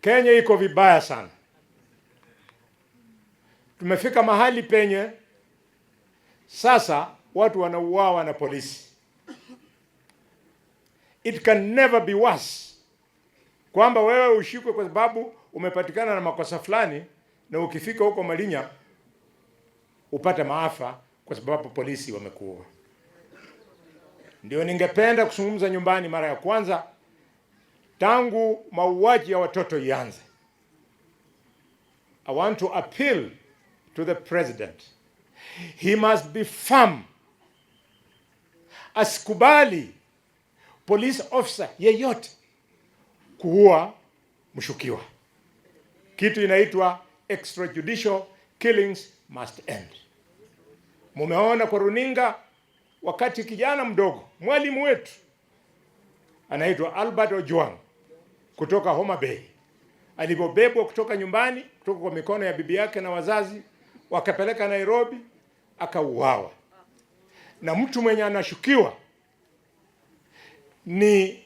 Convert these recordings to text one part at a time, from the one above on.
Kenya iko vibaya sana. Tumefika mahali penye sasa watu wanauawa na polisi. It can never be worse. Kwamba wewe ushikwe kwa sababu umepatikana na makosa fulani na ukifika huko Malinya upate maafa kwa sababu polisi wamekuua. Ndio ningependa kuzungumza nyumbani mara ya kwanza tangu mauaji ya watoto ianze. I want to appeal to the president. He must be firm. Asikubali police officer yeyote kuua mshukiwa. Kitu inaitwa extrajudicial killings must end. Mumeona kwa runinga wakati kijana mdogo, mwalimu wetu anaitwa Albert Ojwang kutoka Homa Bay alipobebwa kutoka nyumbani, kutoka kwa mikono ya bibi yake na wazazi, wakapeleka Nairobi, akauawa. Na mtu mwenye anashukiwa ni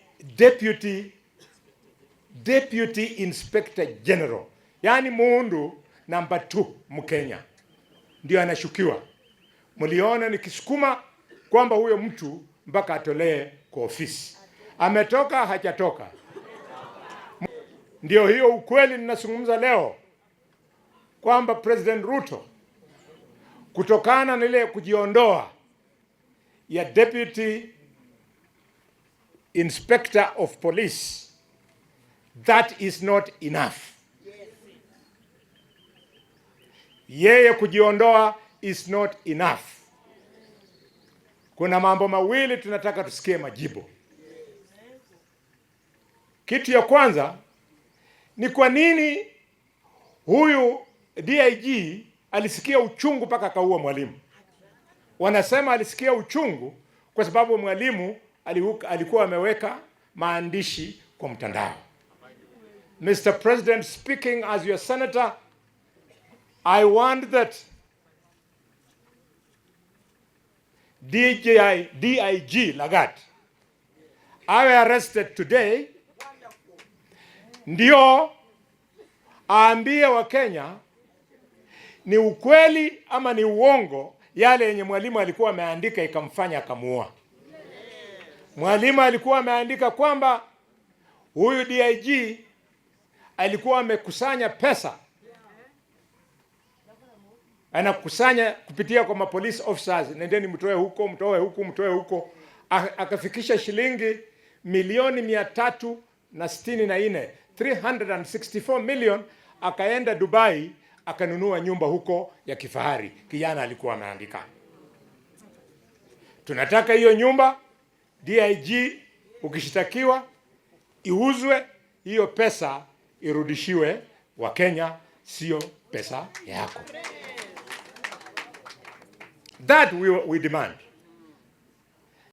Deputy Inspector General, yani Mundu number 2 Mkenya, ndio anashukiwa. Mliona nikisukuma kwamba huyo mtu mpaka atolee kwa ofisi. Ametoka hajatoka? Ndio hiyo ukweli ninazungumza leo, kwamba President Ruto kutokana na ile kujiondoa ya Deputy Inspector of Police, that is not enough. Yeye kujiondoa is not enough. Kuna mambo mawili tunataka tusikie majibu. Kitu ya kwanza ni kwa nini huyu DIG alisikia uchungu mpaka akaua mwalimu. Wanasema alisikia uchungu kwa sababu mwalimu alikuwa ameweka maandishi kwa mtandao. Mr. President, speaking as your senator, I want that DIG Lagat awe arrested today, ndio aambie Wakenya ni ukweli ama ni uongo yale yenye mwalimu alikuwa ameandika ikamfanya akamuua. Mwalimu alikuwa ameandika kwamba huyu DIG alikuwa amekusanya pesa, anakusanya kupitia kwa mapolice officers, nendeni mtoe huko, mtoe huku, mtoe huko, akafikisha shilingi milioni 364, 364 million. Akaenda Dubai akanunua nyumba huko ya kifahari, kijana alikuwa ameandika. Tunataka hiyo nyumba DIG ukishitakiwa iuzwe, hiyo pesa irudishiwe Wakenya, sio pesa yako. That we demand.